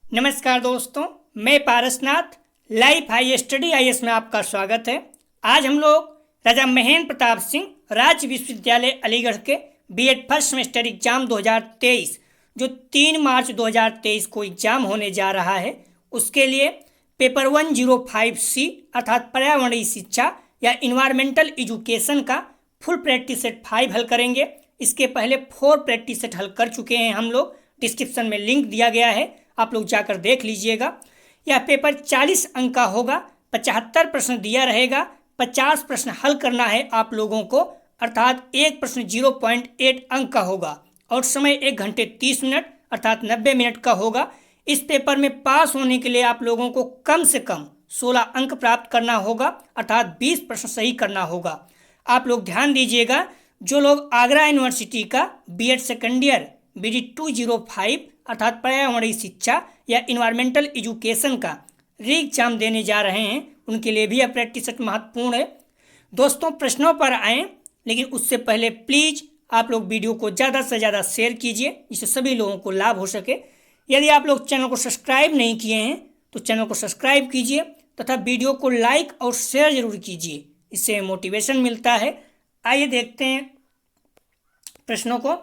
नमस्कार दोस्तों, मैं Parasnath life high study IAS में आपका स्वागत है। आज हम लोग राजा महेंद्र प्रताप सिंह राज्य विश्वविद्यालय अलीगढ़ के बीएड फर्स्ट सेमेस्टर एग्जाम 2023 जो 3 मार्च 2023 को एग्जाम होने जा रहा है, उसके लिए पेपर 105C अर्थात पर्यावरणीय शिक्षा या इन्वायरमेंटल एजुकेशन का फुल प्रैक्टिस सेट 5 हल करेंगे। इसके पहले 4 प्रैक्टिस सेट हल कर चुके हैं हम लोग। डिस्क्रिप्शन में लिंक दिया गया है, आप लोग जाकर देख लीजिएगा। यह पेपर 40 अंक का होगा, 75 प्रश्न दिया रहेगा, 50 प्रश्न हल करना है आप लोगों को, अर्थात एक प्रश्न 0.8 अंक का होगा और समय 1 घंटे 30 मिनट अर्थात 90 मिनट का होगा। इस पेपर में पास होने के लिए आप लोगों को कम से कम 16 अंक प्राप्त करना होगा अर्थात 20 प्रश्न सही करना होगा। आप लोग ध्यान दीजिएगा, जो लोग आगरा यूनिवर्सिटी का बीएड सेकेंड ईयर BD 205 अर्थात पर्यावरणीय शिक्षा या इन्वायरमेंटल एजुकेशन का री एग्जाम देने जा रहे हैं, उनके लिए भी यह प्रैक्टिस सेट महत्वपूर्ण है। दोस्तों, प्रश्नों पर आएँ, लेकिन उससे पहले प्लीज़ आप लोग वीडियो को ज़्यादा से ज़्यादा शेयर कीजिए जिससे सभी लोगों को लाभ हो सके। यदि आप लोग चैनल को सब्सक्राइब नहीं किए हैं तो चैनल को सब्सक्राइब कीजिए तथा वीडियो को लाइक और शेयर जरूर कीजिए, इससे मोटिवेशन मिलता है। आइए देखते हैं प्रश्नों को।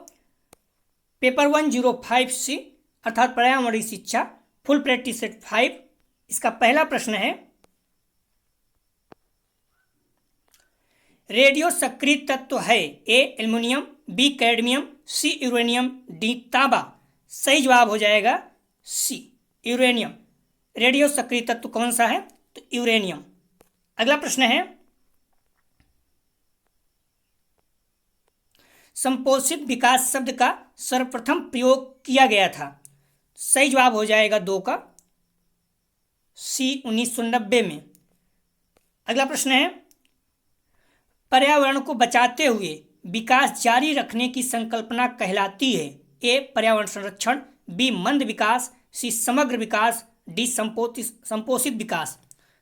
पेपर 105C अर्थात पर्यावरणीय शिक्षा फुल प्रैक्टिस सेट 5, इसका पहला प्रश्न है, रेडियो सक्रिय तत्व है ए एल्युमिनियम, बी कैडमियम, सी यूरेनियम, डी तांबा। सही जवाब हो जाएगा सी यूरेनियम। रेडियो सक्रिय तत्व कौन सा है? तो यूरेनियम। अगला प्रश्न है, संपोषित विकास शब्द का सर्वप्रथम प्रयोग किया गया था। सही जवाब हो जाएगा 2 का सी 1990 में। अगला प्रश्न है, पर्यावरण को बचाते हुए विकास जारी रखने की संकल्पना कहलाती है ए पर्यावरण संरक्षण, बी मंद विकास, सी समग्र विकास, डी संपोषित विकास।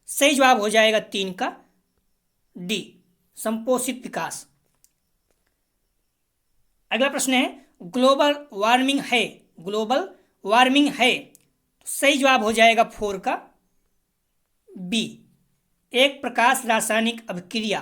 सही जवाब हो जाएगा 3 का डी संपोषित विकास। अगला प्रश्न है, ग्लोबल वार्मिंग है, ग्लोबल वार्मिंग है। सही जवाब हो जाएगा 4 का बी एक प्रकाश रासायनिक अभिक्रिया।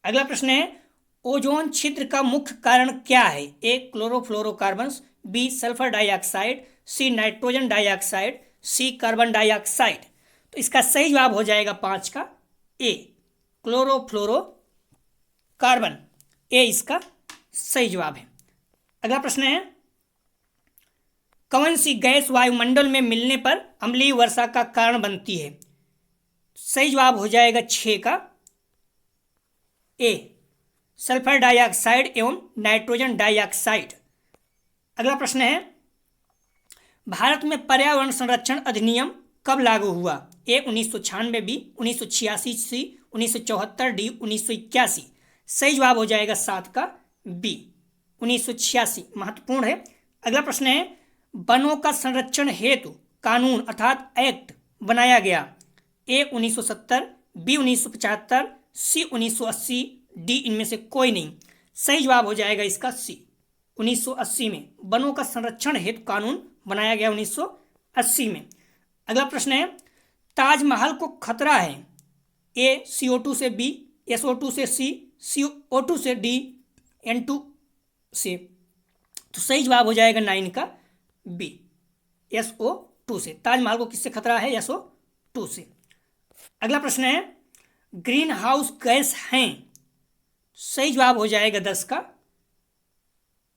अगला प्रश्न है, ओजोन छिद्र का मुख्य कारण क्या है A chlorofluorocarbons, B sulphur dioxide, C nitrogen dioxide, C carbon dioxide. तो इसका सही जवाब हो जाएगा 5 का ए क्लोरोफ्लोरो कार्बन। ए इसका सही जवाब है। अगला प्रश्न है, कौन सी गैस वायुमंडल में मिलने पर अम्लीय वर्षा का कारण बनती है? सही जवाब हो जाएगा 6 का ए सल्फर डाइऑक्साइड एवं नाइट्रोजन डाइऑक्साइड। अगला प्रश्न है, भारत में पर्यावरण संरक्षण अधिनियम कब लागू हुआ? ए 1996, बी 1986, सी 1974, डी 1981। सही जवाब हो जाएगा 7 का बी 1986। महत्वपूर्ण है। अगला प्रश्न है, वनों का संरक्षण हेतु कानून अर्थात एक्ट बनाया गया ए 1970, बी 1975, सी 1980, डी इनमें से कोई नहीं। सही जवाब हो जाएगा इसका सी 1980 में वनों का संरक्षण हेतु कानून बनाया गया 1980 में। अगला प्रश्न है, ताजमहल को खतरा है ए CO2 से, बी SO2 से, सी CO2 से, डी N2 से। तो सही जवाब हो जाएगा 9 का बी SO2 से। ताजमहल को किससे खतरा है? SO2 से। अगला प्रश्न है, ग्रीन हाउस गैस हैं। सही जवाब हो जाएगा 10 का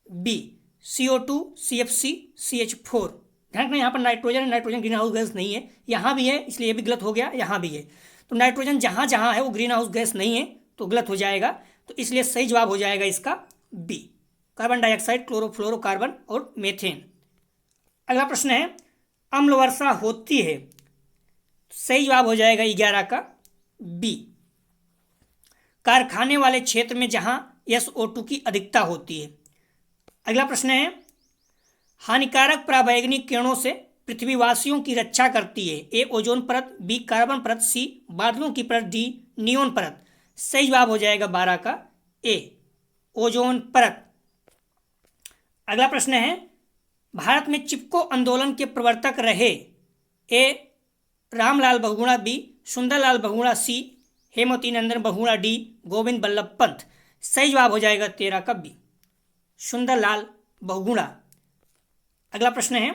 बी CO2, CFC, CH4। ध्यान रखना, यहाँ पर नाइट्रोजन है, नाइट्रोजन ग्रीन हाउस गैस नहीं है। यहाँ भी है इसलिए ये भी गलत हो गया, यहाँ भी है। तो नाइट्रोजन जहाँ जहाँ है वो ग्रीन हाउस गैस नहीं है तो गलत हो जाएगा। तो इसलिए सही जवाब हो जाएगा इसका बी कार्बन डाइऑक्साइड, क्लोरोफ्लोरोकार्बन और मेथेन। अगला प्रश्न है, अम्ल वर्षा होती है। सही जवाब हो जाएगा 11 का बी कारखाने वाले क्षेत्र में जहां SO2 की अधिकता होती है। अगला प्रश्न है, हानिकारक पराबैंगनी किरणों से पृथ्वीवासियों की रक्षा करती है ए ओजोन परत, बी कार्बन परत, सी बादलों की परत, डी नियोन परत। सही जवाब हो जाएगा 12 का ए ओजोन परत। अगला प्रश्न है, भारत में चिपको आंदोलन के प्रवर्तक रहे? ए रामलाल बहुगुणा, बी सुंदरलाल बहुगुणा, सी हेमवती नंदन बहुगुणा, डी गोविंद बल्लभ पंत। सही जवाब हो जाएगा 13 का बी, सुंदरलाल बहुगुणा। अगला प्रश्न है,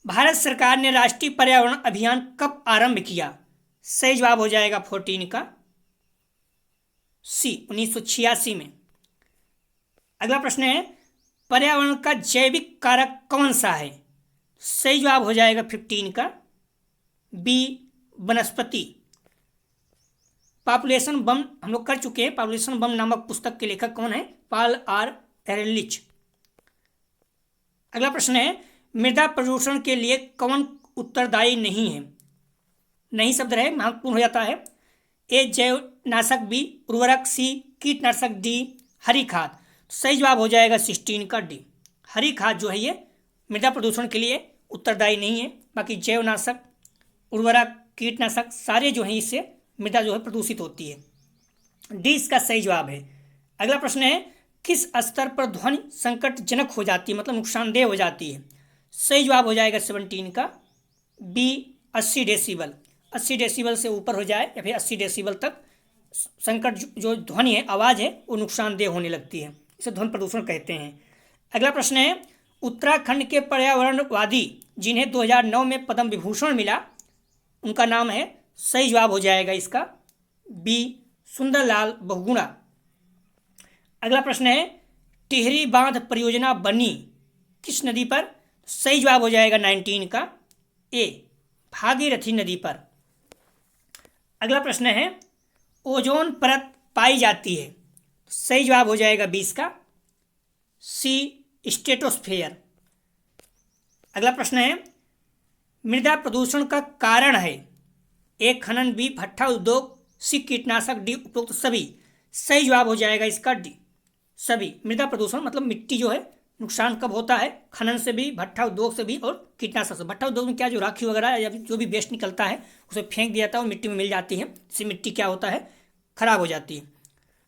भारत सरकार ने राष्ट्रीय पर्यावरण अभियान कब आरंभ किया? सही जवाब हो जाएगा 14 का सी, 1986 में। अगला प्रश्न है, पर्यावरण का जैविक कारक कौन सा है? सही जवाब हो जाएगा 15 का बी, वनस्पति। पॉपुलेशन बम हम लोग कर चुके हैं। पॉपुलेशन बम नामक पुस्तक के लेखक कौन है? Paul R Ehrlich. अगला प्रश्न है, मृदा प्रदूषण के लिए कौन उत्तरदायी नहीं है? नहीं शब्द रहे महत्वपूर्ण हो जाता है। ए जैवनाशक, बी उर्वरक, सी कीटनाशक, डी हरी खाद। सही जवाब हो जाएगा 16 का डी, हरी खाद जो है ये मृदा प्रदूषण के लिए उत्तरदायी नहीं है। बाकी जैवनाशक, उर्वरक, कीटनाशक सारे जो हैं इससे मृदा जो है प्रदूषित होती है। डी इसका सही जवाब है। अगला प्रश्न है, किस स्तर पर ध्वनि संकटजनक हो जाती है, मतलब नुकसानदेह हो जाती है? सही जवाब हो जाएगा 17 का बी, 80 डेसिबल। 80 डेसिबल से ऊपर हो जाए या फिर 80 डेसिबल तक संकट जो ध्वनि है, आवाज़ है, वो नुकसानदेह होने लगती है। इसे ध्वनि प्रदूषण कहते हैं। अगला प्रश्न है, उत्तराखंड के पर्यावरणवादी जिन्हें 2009 में पद्म विभूषण मिला, उनका नाम है? सही जवाब हो जाएगा इसका बी, सुंदरलाल बहुगुणा। अगला प्रश्न है, टिहरी बांध परियोजना बनी किस नदी पर? सही जवाब हो जाएगा 19 का ए, भागीरथी नदी पर। अगला प्रश्न है, ओजोन परत पाई जाती है? सही जवाब हो जाएगा 20 का सी, स्ट्रेटोस्फेयर। अगला प्रश्न है, मृदा प्रदूषण का कारण है? ए खनन, बी भट्ठा उद्योग, सी कीटनाशक, डी उपरोक्त सभी। सही जवाब हो जाएगा इसका डी, सभी। मृदा प्रदूषण मतलब मिट्टी जो है नुकसान कब होता है? खनन से भी, भट्ठा उद्योग से भी और कीटनाशक से। भट्ठा उद्योग में क्या, जो राखी वगैरह या जो भी वेस्ट निकलता है उसे फेंक दिया जाता है और मिट्टी में मिल जाती है, इससे मिट्टी क्या होता है, खराब हो जाती है।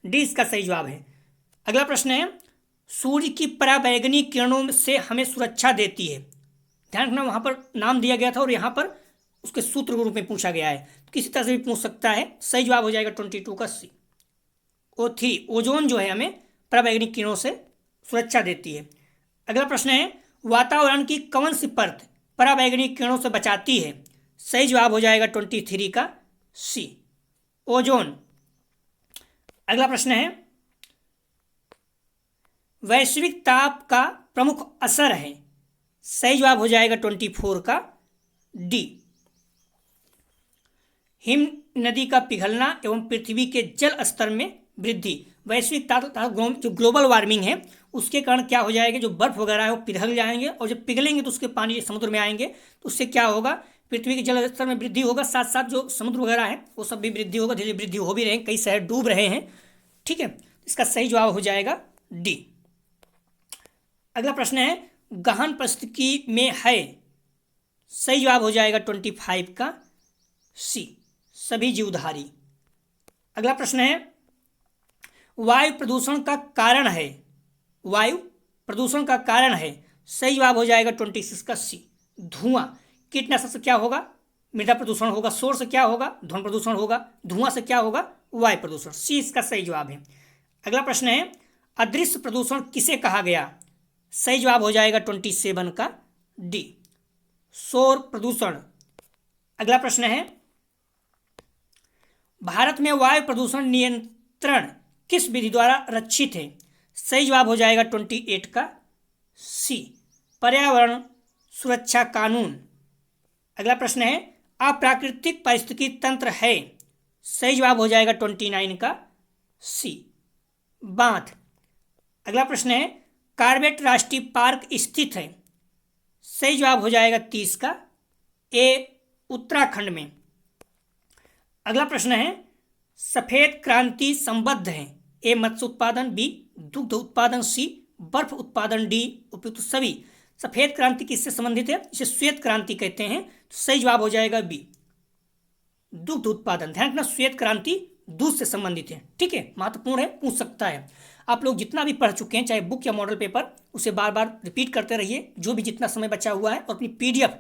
डी इसका सही जवाब है। अगला प्रश्न है, सूर्य की पराबैंगनी किरणों से हमें सुरक्षा देती है? ध्यान रखना, वहाँ पर नाम दिया गया था और यहाँ पर उसके सूत्र के रूप में पूछा गया है, तो किसी तरह से भी पूछ सकता है। सही जवाब हो जाएगा 22 का सी, ओजोन जो है हमें पराबैंगनी किरणों से सुरक्षा देती है। अगला प्रश्न है, वातावरण की कौन सी परत पराबैंगनी किरणों से बचाती है? सही जवाब हो जाएगा 23 का सी, ओजोन। अगला प्रश्न है, वैश्विक ताप का प्रमुख असर है? सही जवाब हो जाएगा 24 का डी, हिम नदी का पिघलना एवं पृथ्वी के जल स्तर में वृद्धि। वैश्विक ताप जो ग्लोबल वार्मिंग है उसके कारण क्या हो जाएगा, जो बर्फ वगैरह है वो पिघल जाएंगे और जब पिघलेंगे तो उसके पानी समुद्र में आएंगे, तो उससे क्या होगा, पृथ्वी के जल स्तर में वृद्धि होगा, साथ साथ जो समुद्र वगैरह है वो सब भी वृद्धि होगा। धीरे वृद्धि हो भी रहे हैं, कई शहर डूब रहे हैं। ठीक है, इसका सही जवाब हो जाएगा डी। अगला प्रश्न है, गहन परिस्थिति में है? सही जवाब हो जाएगा 25 का सी, सभी जीवधारी। अगला प्रश्न है, वायु प्रदूषण का कारण है? वायु प्रदूषण का कारण है? सही जवाब हो जाएगा 26 का सी, धुआं। कीटनाशक से क्या होगा, मृदा प्रदूषण होगा। शोर से क्या होगा, ध्वनि प्रदूषण होगा। धुआं से क्या होगा, वायु प्रदूषण। सी इसका सही जवाब है। अगला प्रश्न है, अदृश्य प्रदूषण किसे कहा गया? सही जवाब हो जाएगा 27 का डी, शोर प्रदूषण। अगला प्रश्न है, भारत में वायु प्रदूषण नियंत्रण किस विधि द्वारा रक्षित है? सही जवाब हो जाएगा 28 का सी, पर्यावरण सुरक्षा कानून। अगला प्रश्न है, अप्राकृतिक पारिस्थितिकी तंत्र है? सही जवाब हो जाएगा 29 का सी, बांध। अगला प्रश्न है, कार्बेट राष्ट्रीय पार्क स्थित है? सही जवाब हो जाएगा 30 का ए, उत्तराखंड में। अगला प्रश्न है, सफेद क्रांति संबद्ध है? ए, मत्स्य उत्पादन, बी दुग्ध उत्पादन, सी बर्फ उत्पादन, डी उपयुक्त सभी। सफेद क्रांति किससे संबंधित है? इसे श्वेत क्रांति कहते हैं, तो सही जवाब हो जाएगा बी, दुग्ध उत्पादन। ध्यान रखना, श्वेत क्रांति दूध से संबंधित है। ठीक है, महत्वपूर्ण है, पूछ सकता है। आप लोग जितना भी पढ़ चुके हैं चाहे बुक या मॉडल पेपर, उसे बार बार रिपीट करते रहिए जो भी जितना समय बचा हुआ है, और अपनी PDF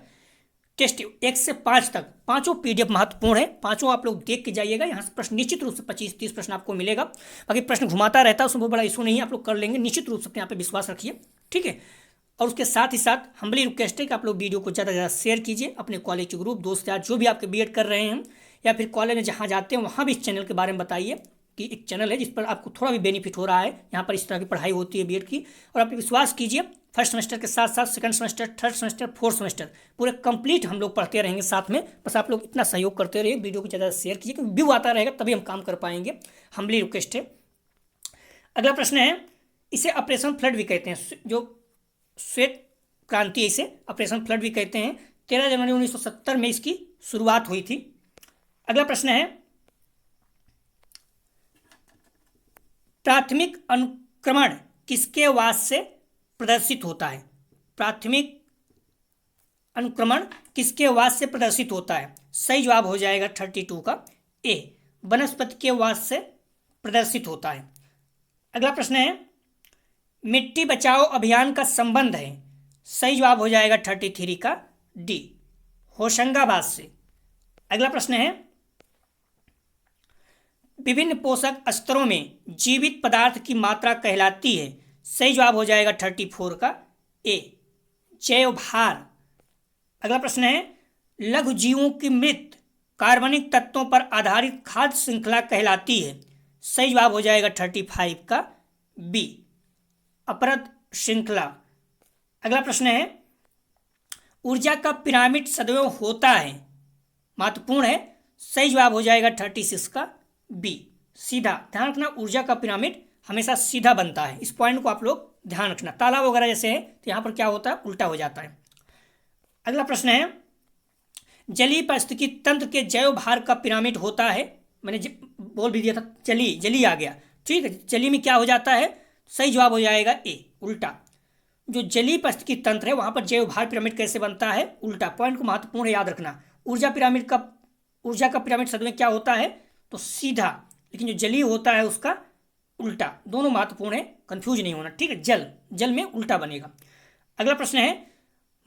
टेस्ट 1 से 5 तक पांचों PDF महत्वपूर्ण है, पांचों आप लोग देख के जाइएगा। यहाँ से प्रश्न निश्चित रूप से 25-30 प्रश्न आपको मिलेगा। बाकी प्रश्न घुमाता रहता है, उसमें बहुत बड़ा इशू नहीं है, आप लोग कर लेंगे, निश्चित रूप से अपने यहाँ पे विश्वास रखिए, ठीक है। और उसके साथ ही साथ हम्बली रिक्वेस्ट है कि आप लोग वीडियो को ज़्यादा से ज़्यादा शेयर कीजिए अपने कॉलेज के ग्रुप, दोस्त यार जो भी आपके BEd कर रहे हैं या फिर कॉलेज में जहाँ जाते हैं वहाँ भी इस चैनल के बारे में बताइए कि एक चैनल है जिस पर आपको थोड़ा भी बेनिफिट हो रहा है, यहाँ पर इस तरह की पढ़ाई होती है BEd की। और आप विश्वास कीजिए फर्स्ट सेमेस्टर के साथ साथ second semester, third semester, fourth semester पूरे कंप्लीट हम लोग पढ़ते रहेंगे साथ में। बस आप लोग इतना सहयोग करते रहिए, वीडियो को ज़्यादा शेयर कीजिए, क्योंकि व्यू आता रहेगा तभी हम काम कर पाएंगे, हम्बली रिक्वेस्ट है। अगला प्रश्न है, इसे ऑपरेशन फ्लड भी कहते हैं, जो श्वेत क्रांति, इसे ऑपरेशन फ्लड भी कहते हैं। 13 जनवरी 1970 में इसकी शुरुआत हुई थी। अगला प्रश्न है, प्राथमिक अनुक्रमण किसके वास से प्रदर्शित होता है? प्राथमिक अनुक्रमण किसके वास से प्रदर्शित होता है? सही जवाब हो जाएगा 32 का ए, वनस्पति के वास से प्रदर्शित होता है। अगला प्रश्न है, मिट्टी बचाओ अभियान का संबंध है? सही जवाब हो जाएगा 33 का डी, होशंगाबाद से। अगला प्रश्न है, विभिन्न पोषक स्तरों में जीवित पदार्थ की मात्रा कहलाती है? सही जवाब हो जाएगा 34 का ए, जैव भार। अगला प्रश्न है, लघु जीवों की मृत कार्बनिक तत्वों पर आधारित खाद्य श्रृंखला कहलाती है? सही जवाब हो जाएगा 35 का बी, अपरद श्रृंखला। अगला प्रश्न है, ऊर्जा का पिरामिड सदैव होता है? महत्वपूर्ण है, सही जवाब हो जाएगा 36 का बी, सीधा। ध्यान रखना, ऊर्जा का पिरामिड हमेशा सीधा बनता है, इस पॉइंट को आप लोग ध्यान रखना। तालाब वगैरह जैसे है तो यहाँ पर क्या होता है, उल्टा हो जाता है। अगला प्रश्न है, जलीय पारिस्थितिकी तंत्र के जैव भार का पिरामिड होता है? मैंने बोल भी दिया था, जली आ गया, ठीक है। जली में क्या हो जाता है? सही जवाब हो जाएगा ए, उल्टा। जो जलीय पारिस्थितिकी तंत्र है वहाँ पर जैव भार पिरामिड कैसे बनता है? उल्टा। पॉइंट को महत्वपूर्ण याद रखना। ऊर्जा का पिरामिड सद में क्या होता है? तो सीधा, लेकिन जो जलीय होता है उसका उल्टा। दोनों महत्वपूर्ण है, कंफ्यूज नहीं होना, ठीक है। जल में उल्टा बनेगा। अगला प्रश्न है,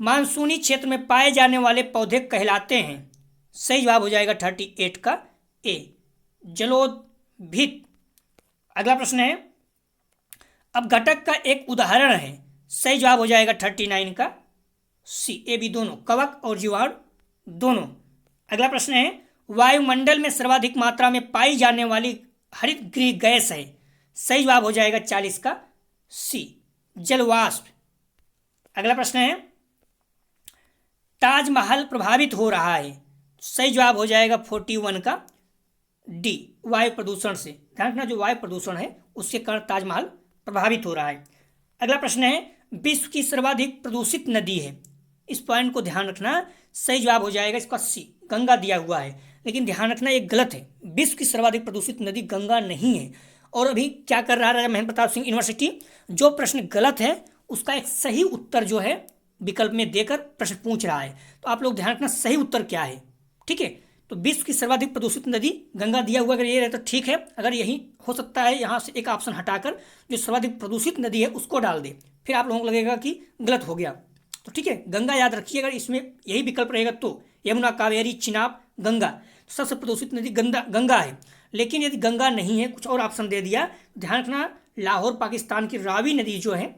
मानसूनी क्षेत्र में पाए जाने वाले पौधे कहलाते हैं? सही जवाब हो जाएगा 38 का ए, जलोद्भिद। अगला प्रश्न है, अपघटक का एक उदाहरण है? सही जवाब हो जाएगा 39 का सी, ए बी दोनों, कवक और जीवाणु दोनों। अगला प्रश्न है, वायुमंडल में सर्वाधिक मात्रा में पाई जाने वाली हरित गृह गैस है? सही जवाब हो जाएगा 40 का सी, जलवाष्प। अगला प्रश्न है, ताजमहल प्रभावित हो रहा है? सही जवाब हो जाएगा 41 का डी, वायु प्रदूषण से। ध्यान रखना, जो वायु प्रदूषण है उसके कारण ताजमहल प्रभावित हो रहा है। अगला प्रश्न है, विश्व की सर्वाधिक प्रदूषित नदी है? इस पॉइंट को ध्यान रखना, सही जवाब हो जाएगा इसका सी, गंगा दिया हुआ है। लेकिन ध्यान रखना, ये गलत है, विश्व की सर्वाधिक प्रदूषित नदी गंगा नहीं है। और अभी क्या कर रहा है राजा महेंद्र प्रताप सिंह यूनिवर्सिटी, जो प्रश्न गलत है उसका एक सही उत्तर जो है विकल्प में देकर प्रश्न पूछ रहा है। तो आप लोग ध्यान रखना सही उत्तर क्या है, ठीक है। तो विश्व की सर्वाधिक प्रदूषित नदी गंगा दिया हुआ, अगर ये रहे तो ठीक है। अगर यही हो सकता है, यहाँ से एक ऑप्शन हटाकर जो सर्वाधिक प्रदूषित नदी है उसको डाल दे, फिर आप लोगों को लगेगा कि गलत हो गया। तो ठीक है, गंगा याद रखिए, अगर इसमें यही विकल्प रहेगा तो यमुना, कावेरी, चिनाब, गंगा, सबसे प्रदूषित नदी गंगा है। लेकिन यदि गंगा नहीं है, कुछ और ऑप्शन दे दिया, ध्यान रखना, लाहौर पाकिस्तान की रावी नदी जो है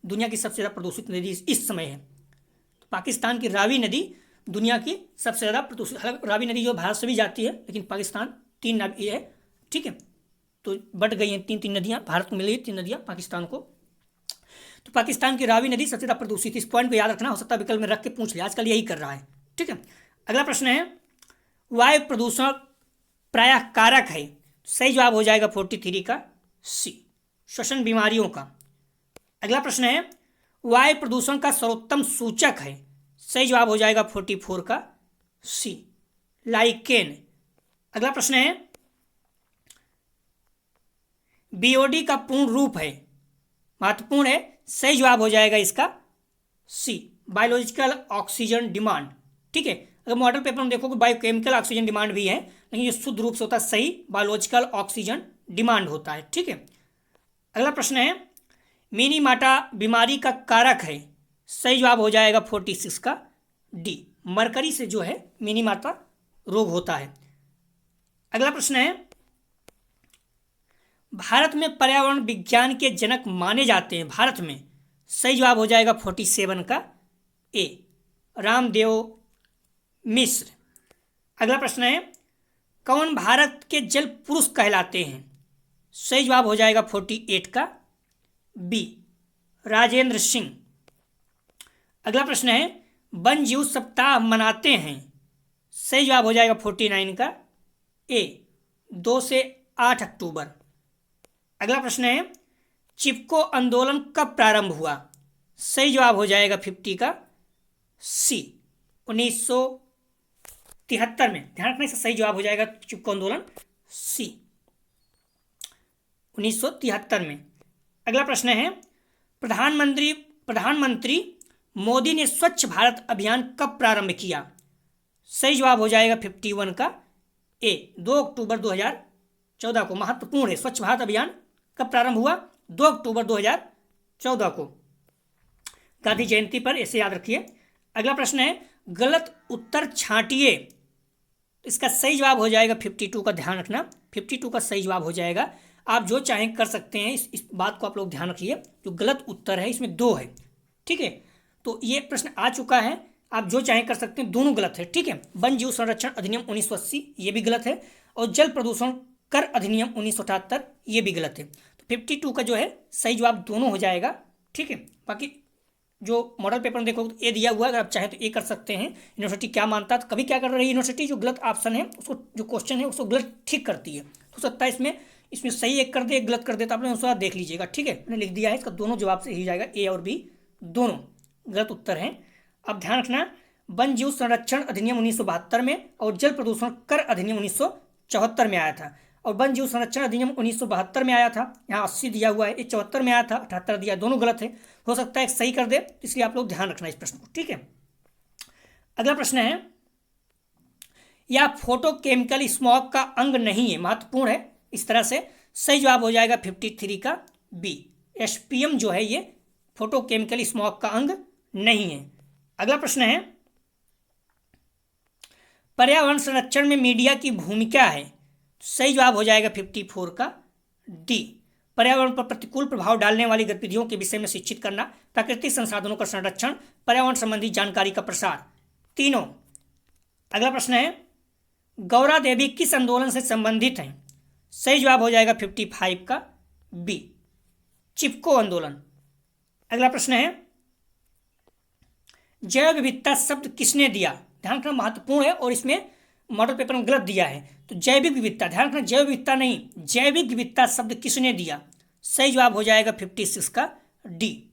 दुनिया की सबसे ज़्यादा प्रदूषित नदी इस समय है। तो पाकिस्तान की रावी नदी दुनिया की सबसे ज़्यादा प्रदूषित, रावी नदी जो भारत से भी जाती है, लेकिन पाकिस्तान 3 नदी है, ठीक है। तो बट गई हैं 3 नदियाँ, भारत को मिली 3 नदियाँ पाकिस्तान को। तो पाकिस्तान की रावी नदी सबसे ज़्यादा प्रदूषित, इस पॉइंट को याद रखना, हो सकता है विकल्प में रख के पूछ लिया, आजकल यही कर रहा है, ठीक है। अगला प्रश्न है, वायु प्रदूषण प्रायः कारक है? सही जवाब हो जाएगा 43 का सी, श्वसन बीमारियों का। अगला प्रश्न है, वायु प्रदूषण का सर्वोत्तम सूचक है? सही जवाब हो जाएगा 44 का सी, लाइकेन। अगला प्रश्न है, बीओडी का पूर्ण रूप है? महत्वपूर्ण है, सही जवाब हो जाएगा इसका सी, बायोलॉजिकल ऑक्सीजन डिमांड, ठीक है। अगर मॉडल पेपर में देखोगे बायोकेमिकल ऑक्सीजन डिमांड भी है, लेकिन ये शुद्ध रूप से होता है सही बायोलॉजिकल ऑक्सीजन डिमांड होता है, ठीक है। अगला प्रश्न है मिनीमाटा बीमारी का कारक है। सही जवाब हो जाएगा 46 का डी, मरकरी से जो है मिनीमाटा रोग होता है। अगला प्रश्न है भारत में पर्यावरण विज्ञान के जनक माने जाते हैं भारत में। सही जवाब हो जाएगा 47 का ए, रामदेव मिश्र। अगला प्रश्न है कौन भारत के जल पुरुष कहलाते हैं। सही जवाब हो जाएगा 48 का बी, राजेंद्र सिंह। अगला प्रश्न है वन जीव सप्ताह मनाते हैं। सही जवाब हो जाएगा 49 का ए, 2 से 8 अक्टूबर। अगला प्रश्न है चिपको आंदोलन कब प्रारंभ हुआ। सही जवाब हो जाएगा 50 का सी, 1973 में। ध्यान रखने से सही जवाब हो जाएगा चिपको आंदोलन सी, 1973 में। अगला प्रश्न है प्रधानमंत्री मोदी ने स्वच्छ भारत अभियान कब प्रारंभ किया। सही जवाब हो जाएगा 51 का ए, 2 अक्टूबर 2014 को। महत्वपूर्ण है, स्वच्छ भारत अभियान कब प्रारंभ हुआ, 2 अक्टूबर 2014 को, गांधी जयंती पर, ऐसे याद रखिए। अगला प्रश्न है गलत उत्तर छांटिए। इसका सही जवाब हो जाएगा 52 का, ध्यान रखना 52 का सही जवाब हो जाएगा। आप जो चाहें कर सकते हैं, इस बात को आप लोग ध्यान रखिए। जो गलत उत्तर है इसमें 2 है, ठीक है। तो ये प्रश्न आ चुका है, आप जो चाहें कर सकते हैं, दोनों गलत है, ठीक है। वन जीव संरक्षण अधिनियम 1980 ये भी गलत है, और जल प्रदूषण कर अधिनियम 1978 ये भी गलत है। तो 52 का जो है सही जवाब दोनों हो जाएगा, ठीक है। बाकी जो मॉडल पेपर में देखो ये दिया हुआ है, अगर आप चाहें तो ये कर सकते हैं। यूनिवर्सिटी क्या मानता है, तो कभी क्या कर रही है यूनिवर्सिटी, जो गलत ऑप्शन है उसको, जो क्वेश्चन है उसको गलत ठीक करती है। हो सकता है इसमें सही एक कर दे, एक गलत कर दे, तो आप लोग उसका देख लीजिएगा, ठीक है। मैंने लिख दिया है, इसका दोनों जवाब से ही जाएगा, ए और बी दोनों गलत उत्तर हैं। अब ध्यान रखना वन जीव संरक्षण अधिनियम 1972 में और जल प्रदूषण कर अधिनियम 1974 में आया था। और वन जीव संरक्षण अधिनियम 1972 में आया था, यहाँ 80 दिया हुआ है, ये 74 में आया था, 78 दिया, दोनों गलत है। हो सकता है एक सही कर दे, इसलिए आप लोग ध्यान रखना इस प्रश्न को, ठीक है। अगला प्रश्न है यह फोटोकेमिकल स्मॉग का अंग नहीं है। महत्वपूर्ण है इस तरह से। सही जवाब हो जाएगा 53 का बी, एसपीएम जो है ये फोटोकेमिकल स्मॉग का अंग नहीं है। अगला प्रश्न है पर्यावरण संरक्षण में मीडिया की भूमिका है। सही जवाब हो जाएगा 54 का डी, पर्यावरण पर प्रतिकूल प्रभाव डालने वाली गतिविधियों के विषय में शिक्षित करना, प्राकृतिक संसाधनों का संरक्षण, पर्यावरण संबंधी जानकारी का प्रसार, तीनों। अगला प्रश्न है गौरा देवी किस आंदोलन से संबंधित हैं। सही जवाब हो जाएगा 55 का बी, चिपको आंदोलन। अगला प्रश्न है जैव विविधता शब्द किसने दिया। ध्यान रखना महत्वपूर्ण है, और इसमें मॉडल पेपर में गलत दिया है। तो जैविक विविधता, ध्यान रखना जैव विविधता नहीं, जैविक विविधता शब्द किसने दिया। सही जवाब हो जाएगा 56 का डी,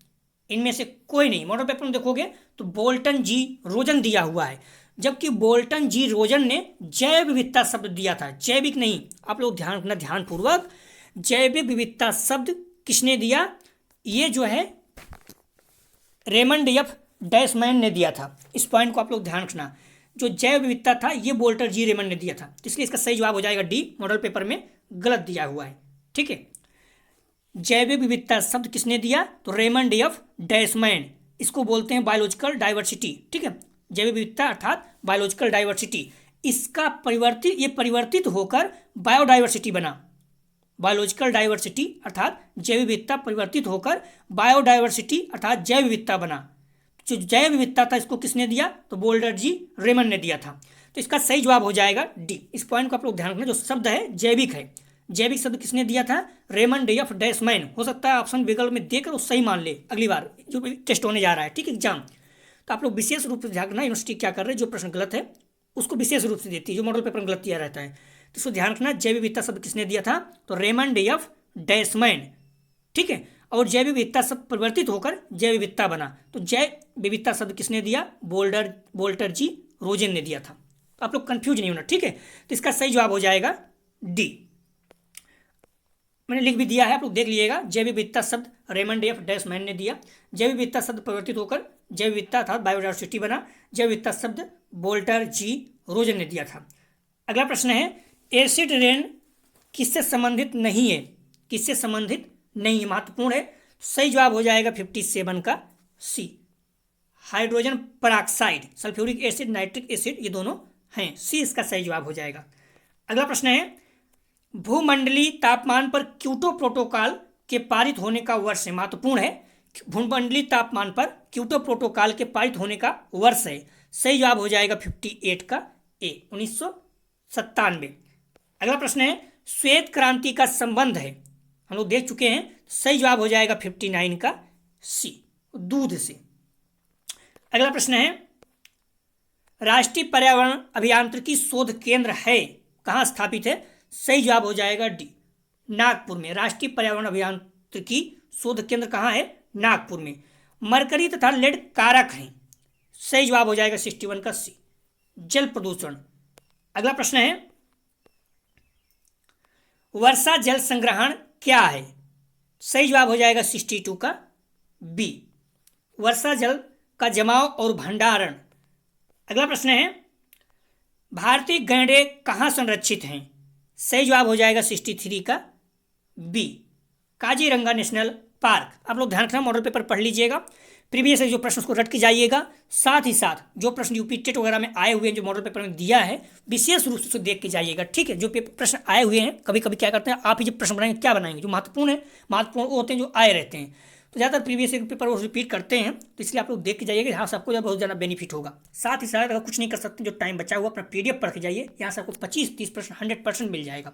इनमें से कोई नहीं। मॉडल पेपर में देखोगे तो बोल्टन जी रोजन दिया हुआ है, जबकि बोल्टन जी रोजन ने जैव विविधता शब्द दिया था, जैविक नहीं। आप लोग ध्यान रखना ध्यानपूर्वक, जैविक विविधता शब्द किसने दिया, ये जो है रेमंड एफ डैशमैन ने दिया था। इस पॉइंट को आप लोग ध्यान रखना, जो जैव विविधता था ये बोल्टर जी रेमंड ने दिया था, इसलिए इसका सही जवाब हो जाएगा डी, मॉडल पेपर में गलत दिया हुआ है, ठीक है। जैविक विविधता शब्द किसने दिया, तो रेमंड एफ डैशमैन, इसको बोलते हैं बायोलॉजिकल डाइवर्सिटी, ठीक है। जैविक विविधता अर्थात बायोलॉजिकल डाइवर्सिटी, इसका परिवर्तित होकर बायोडाइवर्सिटी बना। बायोलॉजिकल डाइवर्सिटी अर्थात जैव विविधता परिवर्तित होकर बायोडाइवर्सिटी अर्थात जैव विविधता बना। जो जैव विविधता था इसको किसने दिया, तो बोल्टर जी रेमंड ने दिया था। तो इसका सही जवाब हो जाएगा डी। इस पॉइंट को आप लोग ध्यान रखना, जो शब्द है जैविक है, जैविक शब्द किसने दिया था, रेमंड एफ डैशमैन। हो सकता है ऑप्शन विकल्प में देकर वो सही मान ले अगली बार जो भी टेस्ट होने जा रहा है, ठीक है, एग्जाम। तो आप लोग विशेष रूप से ध्यान रखना, यूनिवर्सिटी क्या कर रहे हैं, जो प्रश्न गलत है उसको विशेष रूप से देती है, जो मॉडल पेपर में गलत दिया रहता है। तो इसको ध्यान रखना, जैव विविधता शब्द किसने दिया था, तो रेमंड एफ डैशमैन, ठीक है। और जैव विविधता शब्द परिवर्तित होकर जैव विविधता बना, तो जैव विविधता शब्द किसने दिया, बोल्टर जी रोजन ने दिया था। तो आप लोग कंफ्यूज नहीं होना, ठीक है। तो इसका सही जवाब हो जाएगा डी, मैंने लिख भी दिया है, आप लोग देख लीजिएगा। जैव विविधता शब्द रेमंड एफ डैशमैन ने दिया, जैव विविधता शब्द परिवर्तित होकर जैव विविधता अर्थात बायोडाइवर्सिटी बना, जैव विविधता शब्द बोल्टर जी रोजन ने दिया था। अगला प्रश्न है एसिड रेन किससे संबंधित नहीं है, किससे संबंधित नहीं है, महत्वपूर्ण है। सही जवाब हो जाएगा 57 का C, hydrogen peroxide, sulphuric acid, nitric acid, ये दोनों हैं। सी इसका सही जवाब हो जाएगा। अगला प्रश्न है, भूमंडलीय तापमान पर क्योटो प्रोटोकॉल के पारित होने का वर्ष है, महत्वपूर्ण है। भूमंडलीय तापमान पर क्योटो प्रोटोकॉल के पारित होने का वर्ष है। सही जवाब हो जाएगा 58 का ए, 1997। अगला प्रश्न है, श्वेत क्रांति का संबंध है, हम लोग देख चुके हैं। सही जवाब हो जाएगा 59 का सी, दूध से। अगला प्रश्न है, राष्ट्रीय पर्यावरण अभियांत्रिकी शोध केंद्र है, कहाँ स्थापित है? सही जवाब हो जाएगा डी, नागपुर में। राष्ट्रीय पर्यावरण अभियांत्रिकी शोध केंद्र कहाँ है? नागपुर में। मरकरी तथा लेड कारक हैं। सही जवाब हो जाएगा 61 का सी, जल प्रदूषण। अगला प्रश्न है, वर्षा जल संग्रहण क्या है? सही जवाब हो जाएगा 62 का बी, वर्षा जल का जमाव और भंडारण। अगला प्रश्न है, भारतीय गैंडे कहाँ संरक्षित हैं? सही जवाब हो जाएगा 63 का बी, काजीरंगा नेशनल पार्क। आप लोग ध्यान रखना, मॉडल पेपर पढ़ लीजिएगा, प्रीवियस जो प्रश्न उसको रट के जाइएगा। साथ ही साथ जो प्रश्न यूपी टेट वगैरह में आए हुए हैं, जो मॉडल पेपर में दिया है, विशेष रूप से देख के जाइएगा, ठीक है। जो प्रश्न आए हुए हैं, कभी कभी क्या करते हैं, आप ही जब प्रश्न बनाएंगे क्या बनाएंगे, जो महत्वपूर्ण है, महत्वपूर्ण वो होते हैं जो आए रहते हैं। तो ज़्यादातर प्रीवियस पेपर वो रिपीट करते हैं, तो इसलिए आप लोग देख के जाइएगा, यहाँ से आपको बहुत ज़्यादा बेनिफिट होगा। साथ ही साथ अगर कुछ नहीं कर सकते, जो टाइम बचा हुआ, अपना PDF पढ़ के जाइए, यहाँ से आपको 25-30 प्रश्न 100% मिल जाएगा।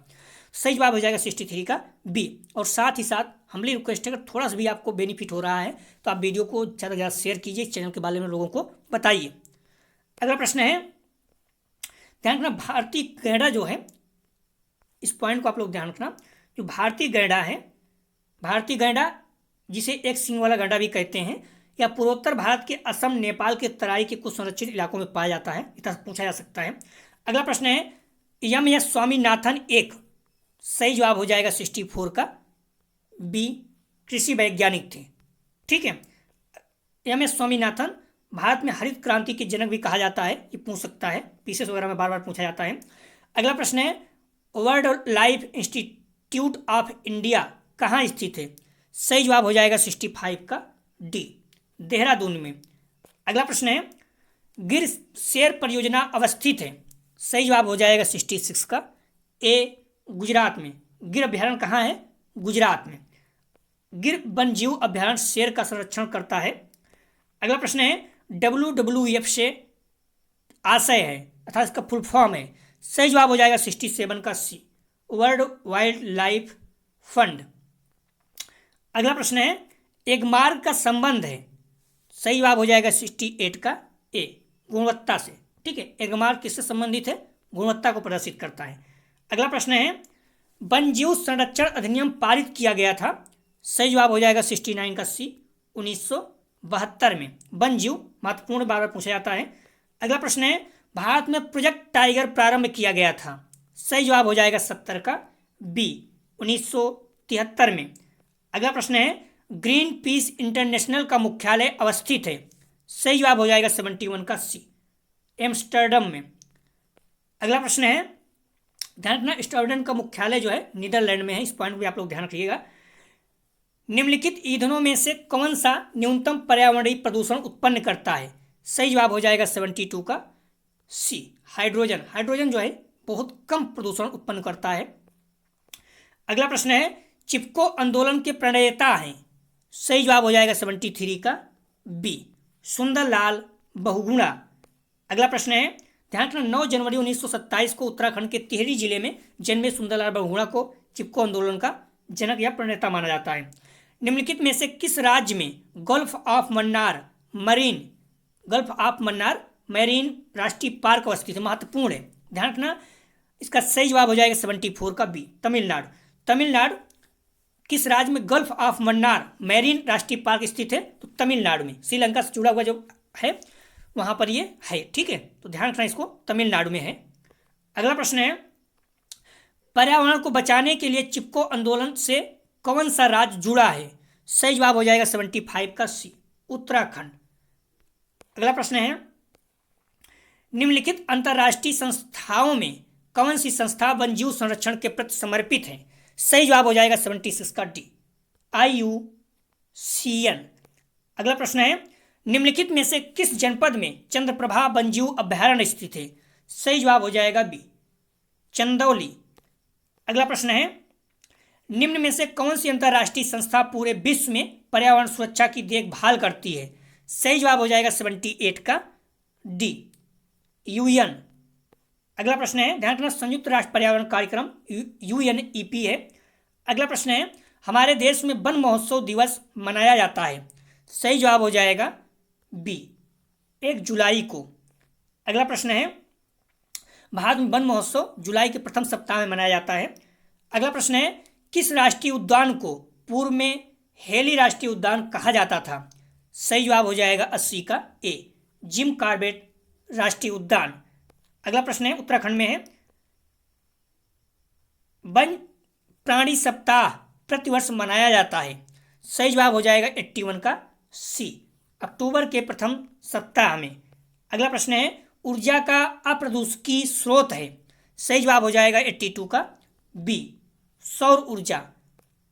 सही जवाब हो जाएगा 63 का बी। और साथ ही साथ हम्बली रिक्वेस्ट है, अगर थोड़ा सा भी आपको बेनिफिट हो रहा है तो आप वीडियो को ज़्यादा से ज़्यादा शेयर कीजिए, चैनल के बारे में लोगों को बताइए। अगला प्रश्न है, ध्यान रखना, भारतीय गैंडा जो है, इस पॉइंट को आप लोग ध्यान रखना, जो भारतीय गैंडा है, भारतीय गैंडा जिसे एक सींग वाला गैंडा भी कहते हैं, या पूर्वोत्तर भारत के असम, नेपाल के तराई के कुछ संरक्षित इलाकों में पाया जाता है, इतना पूछा जा सकता है। अगला प्रश्न है, एस स्वामीनाथन एक, सही जवाब हो जाएगा 64 का बी, कृषि वैज्ञानिक थे, ठीक है। एस स्वामीनाथन भारत में हरित क्रांति के जनक भी कहा जाता है, ये पूछ सकता है, पीसीएस वगैरह में बार बार पूछा जाता है। अगला प्रश्न है, world life institute of India कहाँ स्थित है? सही जवाब हो जाएगा 65 का डी, देहरादून में। अगला प्रश्न है, गिर शेर परियोजना अवस्थित है? सही जवाब हो जाएगा 66 का ए, गुजरात में। गिर अभ्यारण्य कहाँ है? गुजरात में। गिर वन्यजीव अभ्यारण्य शेर का संरक्षण करता है। अगला प्रश्न है, WWF से आशय है अर्थात इसका फुल फॉर्म है? सही जवाब हो जाएगा 67 का सी, वर्ल्ड वाइल्ड लाइफ फंड। अगला प्रश्न है, एक मार्ग का संबंध है? सही जवाब हो जाएगा 68 का ए, गुणवत्ता से, ठीक है। एक मार्ग किससे संबंधित है? गुणवत्ता को प्रदर्शित करता है। अगला प्रश्न है, वन्यजीव संरक्षण अधिनियम पारित किया गया था? सही जवाब हो जाएगा 69 का सी, 1972 में। वन्यजीव महत्वपूर्ण, बार बार पूछा जाता है। अगला प्रश्न है, भारत में प्रोजेक्ट टाइगर प्रारंभ किया गया था? सही जवाब हो जाएगा 70 का बी, 1973 में। अगला प्रश्न है, ग्रीन पीस इंटरनेशनल का मुख्यालय अवस्थित है? सही जवाब हो जाएगा 71 का सी, एम्स्टर्डम में। अगला प्रश्न है, ध्यान रखना, एम्स्टर्डम का मुख्यालय जो है नीदरलैंड में है, इस पॉइंट भी आप लोग ध्यान रखिएगा। निम्नलिखित ईंधनों में से कौन सा न्यूनतम पर्यावरणीय प्रदूषण उत्पन्न करता है? सही जवाब हो जाएगा 72 का सी, हाइड्रोजन। हाइड्रोजन जो है बहुत कम प्रदूषण उत्पन्न करता है। अगला प्रश्न है, चिपको आंदोलन के प्रणेता हैं? सही जवाब हो जाएगा 73 का बी, सुंदरलाल बहुगुणा। अगला प्रश्न है, ध्यान रखना, 9 जनवरी 1927 को उत्तराखंड के टिहरी जिले में जन्मे सुंदरलाल बहुगुणा को चिपको आंदोलन का जनक या प्रणेता माना जाता है। निम्नलिखित में से किस राज्य में गल्फ ऑफ मन्नार मैरीन राष्ट्रीय पार्क अवस्थित है? महत्वपूर्ण है, ध्यान रखना, इसका सही जवाब हो जाएगा 74 का बी, तमिलनाडु। तमिलनाडु किस राज्य में गल्फ ऑफ मन्नार मैरीन राष्ट्रीय पार्क स्थित है? तो तमिलनाडु में, श्रीलंका से जुड़ा हुआ जो है वहां पर ये है, ठीक है। तो ध्यान रखना, इसको तमिलनाडु में है। अगला प्रश्न है, पर्यावरण को बचाने के लिए चिपको आंदोलन से कौन सा राज्य जुड़ा है? सही जवाब हो जाएगा 75 का सी, उत्तराखंड। अगला प्रश्न है, निम्नलिखित अंतर्राष्ट्रीय संस्थाओं में कौन सी संस्था वन्यजीव संरक्षण के प्रति समर्पित है? सही जवाब हो जाएगा 76 का डी, IUCN। अगला प्रश्न है, निम्नलिखित में से किस जनपद में चंद्रप्रभा वन्यजीव अभयारण्य स्थित है? सही जवाब हो जाएगा बी, चंदौली। अगला प्रश्न है, निम्न में से कौन सी अंतर्राष्ट्रीय संस्था पूरे विश्व में पर्यावरण सुरक्षा की देखभाल करती है? सही जवाब हो जाएगा 78 का डी, UN। अगला प्रश्न है, ध्यान रखना संयुक्त राष्ट्र पर्यावरण कार्यक्रम UNEP है। अगला प्रश्न है, हमारे देश में वन महोत्सव दिवस मनाया जाता है? सही जवाब हो जाएगा बी, 1 जुलाई को। अगला प्रश्न है, भारत में वन महोत्सव जुलाई के प्रथम सप्ताह में मनाया जाता है। अगला प्रश्न है, किस राष्ट्रीय उद्यान को पूर्व में हेली राष्ट्रीय उद्यान कहा जाता था? सही जवाब हो जाएगा 80 का ए, जिम कॉर्बेट राष्ट्रीय उद्यान। अगला प्रश्न है, उत्तराखंड में है, वन प्राणी सप्ताह प्रतिवर्ष मनाया जाता है? सही जवाब हो जाएगा 81 का सी, अक्टूबर के प्रथम सप्ताह में। अगला प्रश्न है, ऊर्जा का अप्रदूषकी स्रोत है? सही जवाब हो जाएगा 82 का बी, सौर ऊर्जा।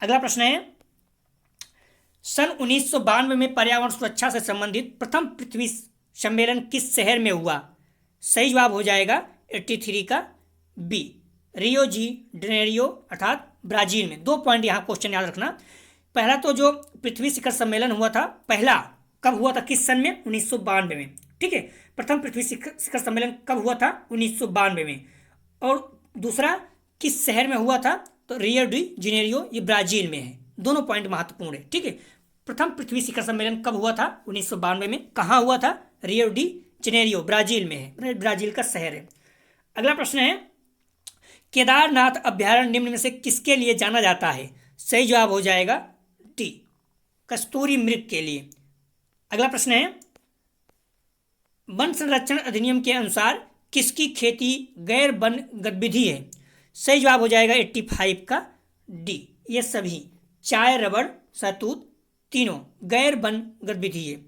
अगला प्रश्न है, सन 1992 में पर्यावरण सुरक्षा से संबंधित प्रथम पृथ्वी सम्मेलन किस शहर में हुआ? सही जवाब हो जाएगा 83 का बी, रियो डी जेनेरियो अर्थात ब्राजील में। 2 पॉइंट यहाँ क्वेश्चन याद रखना। पहला तो जो पृथ्वी शिखर सम्मेलन हुआ था, पहला कब हुआ था, किस सन में? 1992 में। ठीक है, प्रथम पृथ्वी शिखर सम्मेलन कब हुआ था? 1992 में। और दूसरा किस शहर में हुआ था? तो रियो डी जेनेरियो, ये ब्राजील में है। दोनों पॉइंट महत्वपूर्ण है। ठीक है, प्रथम पृथ्वी शिखर सम्मेलन कब हुआ था? 1992 में। कहाँ हुआ था? रियो डी जेनेरियो, ब्राजील में है, ब्राजील का शहर है। अगला प्रश्न है, केदारनाथ अभ्यारण्य निम्न में से किसके लिए जाना जाता है? सही जवाब हो जाएगा डी, कस्तूरी मृग के लिए। अगला प्रश्न है, वन संरक्षण अधिनियम के अनुसार किसकी खेती गैर वन गतिविधि है? सही जवाब हो जाएगा 85 का डी, ये सभी चाय, रबड़, शहतूत तीनों गैर वन गतिविधि है।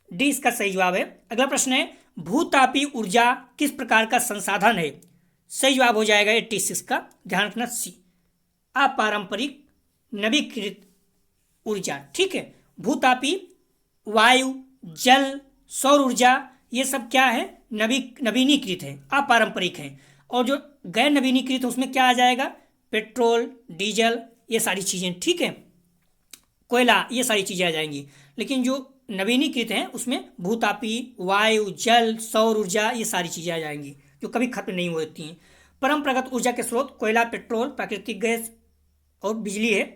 डी इसका सही जवाब है। अगला प्रश्न है, भूतापी ऊर्जा किस प्रकार का संसाधन है? सही जवाब हो जाएगा 86 का, ध्यान रखना सी, अपारंपरिक नवीकृत ऊर्जा। ठीक है, भूतापी, वायु, जल, सौर ऊर्जा ये सब क्या है? नवीनीकृत है, अपारंपरिक है। और जो गैर नवीनीकृत है उसमें क्या आ जाएगा? पेट्रोल, डीजल, ये सारी चीज़ें। ठीक है, कोयला, ये सारी चीज़ें आ जाएंगी। लेकिन जो नवीनीकृत हैं उसमें भूतापी, वायु, जल, सौर ऊर्जा ये सारी चीज़ें आ जाएंगी जो कभी खत्म नहीं होती हैं। परंपरागत ऊर्जा के स्रोत कोयला, पेट्रोल, प्राकृतिक गैस और बिजली है।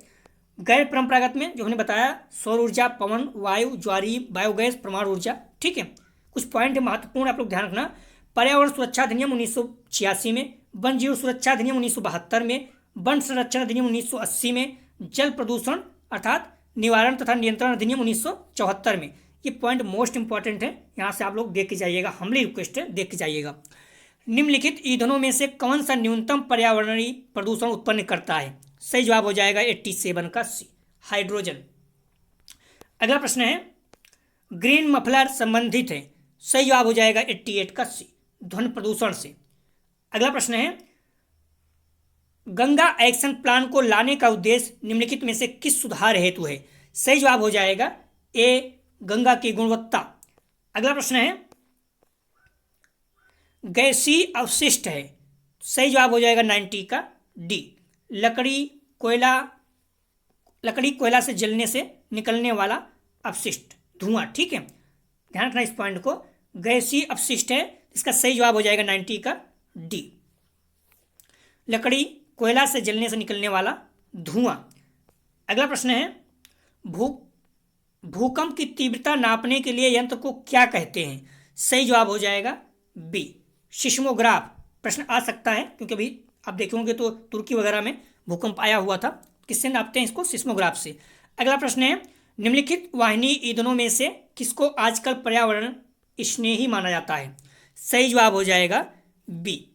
गैर परंपरागत में जो हमने बताया सौर ऊर्जा, पवन, वायु, ज्वारी, बायोगैस, परमाणु ऊर्जा। ठीक है, कुछ पॉइंट महत्वपूर्ण आप लोग ध्यान रखना। पर्यावरण सुरक्षा अधिनियम 1986 में, वन जीव सुरक्षा अधिनियम 1972 में, वन संरक्षण अधिनियम 1980 में, जल प्रदूषण अर्थात निवारण तथा नियंत्रण अधिनियम 1974 में। ये पॉइंट मोस्ट इंपॉर्टेंट है, यहाँ से आप लोग देख के जाइएगा, हम्बली रिक्वेस्ट है, देख के जाइएगा। निम्नलिखित ईंधनों में से कौन सा न्यूनतम पर्यावरणीय प्रदूषण उत्पन्न करता है? सही जवाब हो जाएगा 87 का सी, हाइड्रोजन। अगला प्रश्न है, ग्रीन मफलर संबंधित है? सही जवाब हो जाएगा 88 का सी, ध्वनि प्रदूषण से। अगला प्रश्न है, गंगा एक्शन प्लान को लाने का उद्देश्य निम्नलिखित में से किस सुधार हेतु है? सही जवाब हो जाएगा ए, गंगा की गुणवत्ता। अगला प्रश्न है, गैसीय अवशिष्ट है? सही जवाब हो जाएगा 90 का डी, लकड़ी कोयला से जलने से निकलने वाला अपशिष्ट, धुआं। ठीक है, ध्यान रखना इस पॉइंट को, गैसीय अपशिष्ट है, इसका सही जवाब हो जाएगा 90 का डी, लकड़ी कोयला से जलने से निकलने वाला धुआं। अगला प्रश्न है, भूकंप की तीव्रता नापने के लिए यंत्र को क्या कहते हैं? सही जवाब हो जाएगा बी, सिस्मोग्राफ। प्रश्न आ सकता है क्योंकि अभी आप देखेंगे तो तुर्की वगैरह में भूकंप आया हुआ था, किससे नापते हैं इसको? सिस्मोग्राफ से। अगला प्रश्न है, निम्नलिखित वाहिनी ईंधनों में से किसको आजकल पर्यावरण स्नेही माना जाता है? सही जवाब हो जाएगा बी,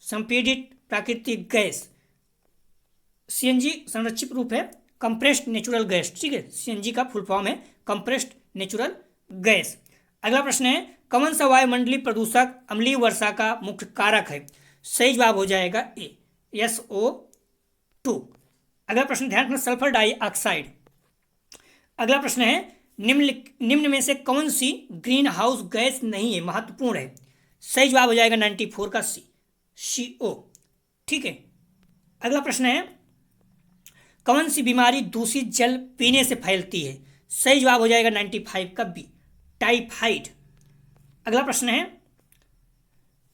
संपीड़ित प्राकृतिक गैस। सीएनजी संरक्षित रूप है कंप्रेस्ड नेचुरल गैस। ठीक है, सीएनजी का फुल फॉर्म है कंप्रेस्ड नेचुरल गैस। अगला प्रश्न है, कौन सा वायुमंडलीय प्रदूषक अम्लीय वर्षा का मुख्य कारक है? सही जवाब हो जाएगा ए, SO2। अगला प्रश्न ध्यान रखना, सल्फर डाइऑक्साइड अगला प्रश्न है, निम्न में से कौन सी ग्रीन हाउस गैस नहीं है, महत्वपूर्ण है। सही जवाब हो जाएगा 94 का CO। ठीक है। अगला प्रश्न है, कौन सी बीमारी दूषित जल पीने से फैलती है। सही जवाब हो जाएगा 95 का B, टाइफाइड। अगला प्रश्न है,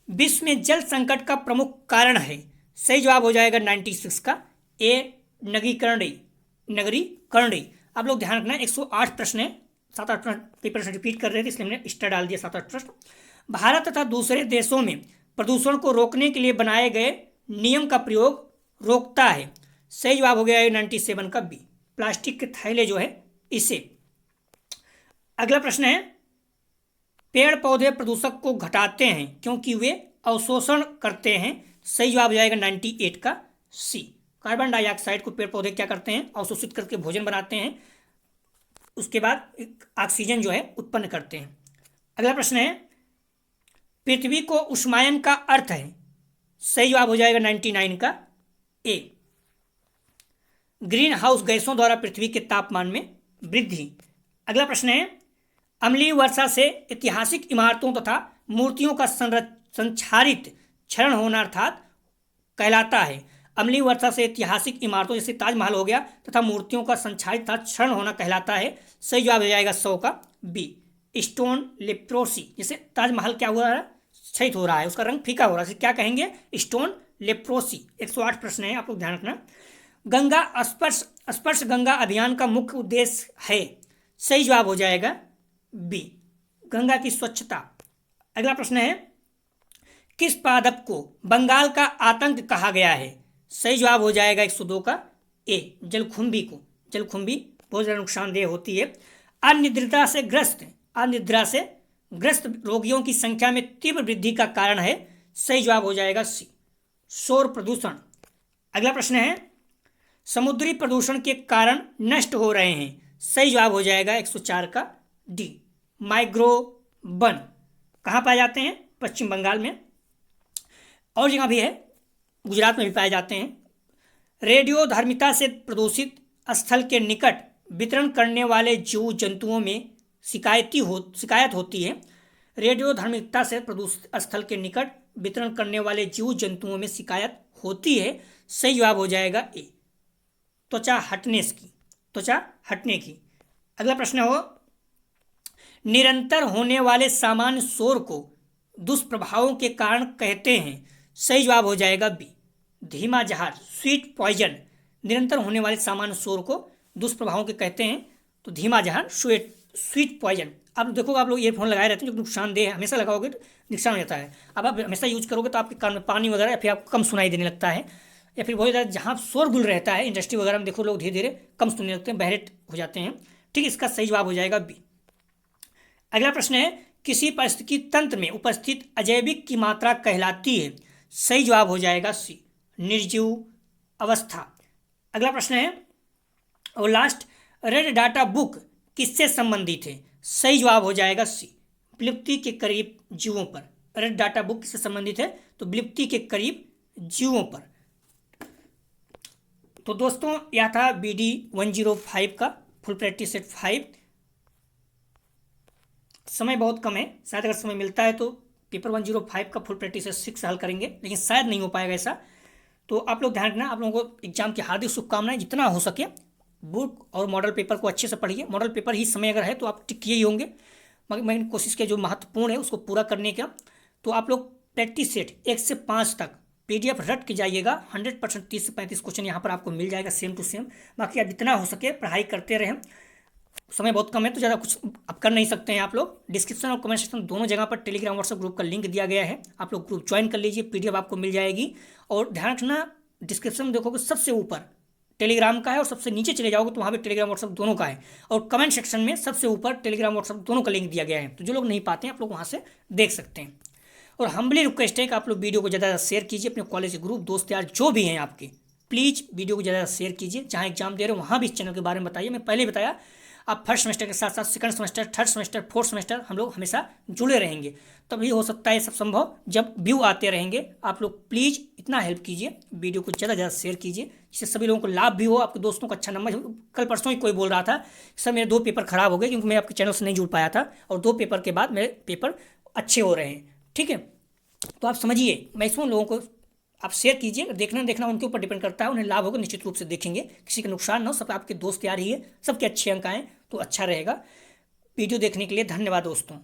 विश्व में जल संकट का प्रमुख कारण है। सही जवाब हो जाएगा 96 का A, नगरीकरण। आप लोग ध्यान रखना, 108 प्रश्न है, 7-8 प्रश्न पेपर से रिपीट कर रहे थे, इसलिए हमने स्टार डाल दिया 7-8 प्रश्न। भारत तथा दूसरे देशों में प्रदूषण को रोकने के लिए बनाए गए नियम का प्रयोग रोकता है। सही जवाब हो गया 97 का B, प्लास्टिक के थैले जो है इसे। अगला प्रश्न है, पेड़ पौधे प्रदूषक को घटाते हैं क्योंकि वे अवशोषण करते हैं। सही जवाब हो जाएगा 98 का C, कार्बन डाइऑक्साइड को पेड़ पौधे क्या करते हैं, अवशोषित करके भोजन बनाते हैं, उसके बाद ऑक्सीजन जो है उत्पन्न करते हैं। अगला प्रश्न है, पृथ्वी को उष्मायन का अर्थ है। सही जवाब हो जाएगा 99 का A, ग्रीन हाउस गैसों द्वारा पृथ्वी के तापमान में वृद्धि। अगला प्रश्न है, अम्लीय वर्षा से ऐतिहासिक इमारतों तथा मूर्तियों का संक्षारित क्षरण होना अर्थात कहलाता है। अम्लीय वर्षा से ऐतिहासिक इमारतों जैसे ताजमहल हो गया तथा मूर्तियों का संक्षारित तथा क्षरण होना कहलाता है। सही जवाब हो जाएगा 100 का B, स्टोन लेप्रोसी। जैसे ताजमहल क्या हुआ है, क्षयित हो रहा है, उसका रंग फीका हो रहा है, क्या कहेंगे, स्टोन लेप्रोसी। 108 प्रश्न है, आप लोग ध्यान रखना। गंगा स्पर्श गंगा अभियान का मुख्य उद्देश्य है। सही जवाब हो जाएगा B, गंगा की स्वच्छता। अगला प्रश्न है, किस पादप को बंगाल का आतंक कहा गया है। सही जवाब हो जाएगा 102 का A, जलकुंभी को। जलकुंभी बहुत ज़्यादा नुकसानदेह होती है। अनिद्रा से ग्रस्त रोगियों की संख्या में तीव्र वृद्धि का कारण है। सही जवाब हो जाएगा C, शोर प्रदूषण। अगला प्रश्न है, समुद्री प्रदूषण के कारण नष्ट हो रहे हैं। सही जवाब हो जाएगा 104 का D, माइग्रोवन। कहाँ पाए जाते हैं, पश्चिम बंगाल में, और जगह भी है, गुजरात में भी पाए जाते हैं। रेडियोधर्मिता से प्रदूषित स्थल के निकट वितरण करने वाले जीव जंतुओं में शिकायत होती है। रेडियोधर्मिता से प्रदूषित स्थल के निकट वितरण करने वाले जीव जंतुओं में शिकायत होती है। सही जवाब हो जाएगा A, त्वचा हटने की। अगला प्रश्न हो, निरंतर होने वाले सामान्य शोर को दुष्प्रभावों के कारण कहते हैं। सही जवाब हो जाएगा B, धीमा जहाज, स्वीट पॉइजन। निरंतर होने वाले सामान्य शोर को दुष्प्रभावों के कहते हैं, तो धीमा जहाज, स्वीट पॉइजन। अब देखोगे, आप लोग ईयरफोन लगाए रहते हैं जो नुकसानदेह है, हमेशा लगाओगे तो नुकसान हो जाता है। अब आप हमेशा यूज करोगे तो आपके कान में पानी वगैरह या फिर आपको कम सुनाई देने लगता है, या फिर बहुत ज़्यादा जहाँ शोरगुल रहता है इंडस्ट्री वगैरह में, देखो लोग धीरे धीरे कम सुनने लगते हैं, बहरे हो जाते हैं। ठीक, इसका सही जवाब हो जाएगा B। अगला प्रश्न है, किसी पारिस्थितिकी तंत्र में उपस्थित अजैविक की मात्रा कहलाती है। सही जवाब हो जाएगा C, निर्जीव अवस्था। अगला प्रश्न है, और लास्ट, रेड डाटा बुक किससे संबंधित है। सही जवाब हो जाएगा C, विलुप्ति के करीब जीवों पर। रेड डाटा बुक किससे संबंधित है, तो विलुप्ति के करीब जीवों पर। तो दोस्तों, यह था BD 105 का फुल प्रैक्टिस सेट 5। समय बहुत कम है, शायद अगर समय मिलता है तो पेपर 105 का फुल प्रैक्टिस सेट 6 हल करेंगे, लेकिन शायद नहीं हो पाएगा ऐसा। तो आप लोग ध्यान रखना, आप लोगों को एग्जाम की हार्दिक शुभकामनाएं। जितना हो सके बुक और मॉडल पेपर को अच्छे से पढ़िए। मॉडल पेपर ही समय अगर है तो आप टिक किए ही होंगे, मगर मैंने कोशिश की जो महत्वपूर्ण है उसको पूरा करने का। तो आप लोग प्रैक्टिस सेट 1 से 5 तक PDF रट के जाइएगा। 100% 30 से 35 क्वेश्चन यहाँ पर आपको मिल जाएगा सेम टू सेम। बाकी आप जितना हो सके पढ़ाई करते रहें। समय बहुत कम है तो ज़्यादा कुछ अब कर नहीं सकते हैं आप लोग। डिस्क्रिप्शन और कमेंट सेक्शन दोनों जगह पर टेलीग्राम व्हाट्सएप ग्रुप का लिंक दिया गया है, आप लोग ग्रुप ज्वाइन कर लीजिए, PDF आपको मिल जाएगी। और ध्यान रखना, डिस्क्रिप्शन में देखोगे सबसे ऊपर टेलीग्राम का है और सबसे नीचे चले जाओगे तो वहाँ पे टेलीग्राम व्हाट्सएप दोनों का है, और कमेंट सेक्शन में सबसे ऊपर टेलीग्राम व्हाट्सएप दोनों का लिंक दिया गया है। तो जो लोग नहीं पाते हैं आप लोग वहाँ से देख सकते हैं। और हम्बली रिक्वेस्ट है कि आप लोग वीडियो को ज़्यादा शेयर कीजिए अपने कॉलेज ग्रुप, दोस्त यार जो भी हैं आपके, प्लीज़ वीडियो को ज़्यादा शेयर कीजिए। जहाँ एग्जाम दे रहे हो वहाँ भी इस चैनल के बारे में बताइए। मैं पहले बताया, आप फर्स्ट सेमेस्टर के साथ साथ second semester, third semester, fourth semester हम लोग हमेशा जुड़े रहेंगे। तभी हो सकता है ये सब संभव जब व्यू आते रहेंगे। आप लोग प्लीज़ इतना हेल्प कीजिए, वीडियो को ज़्यादा ज़्यादा शेयर कीजिए, जिससे सभी लोगों को लाभ भी हो, आपके दोस्तों को अच्छा नंबर। कल परसों ही कोई बोल रहा था सर मेरे 2 पेपर खराब हो गए क्योंकि मैं आपके चैनल से नहीं जुड़ पाया था, और 2 पेपर के बाद मेरे पेपर अच्छे हो रहे हैं। ठीक है, तो आप समझिए, मैक्सिमम लोगों को आप शेयर कीजिए। देखना देखना उनके ऊपर डिपेंड करता है, उन्हें लाभ होगा निश्चित रूप से देखेंगे, किसी का नुकसान ना हो। सब आपके दोस्त यार ही है, सबके अच्छे अंक आएँ तो अच्छा रहेगा। वीडियो देखने के लिए धन्यवाद दोस्तों।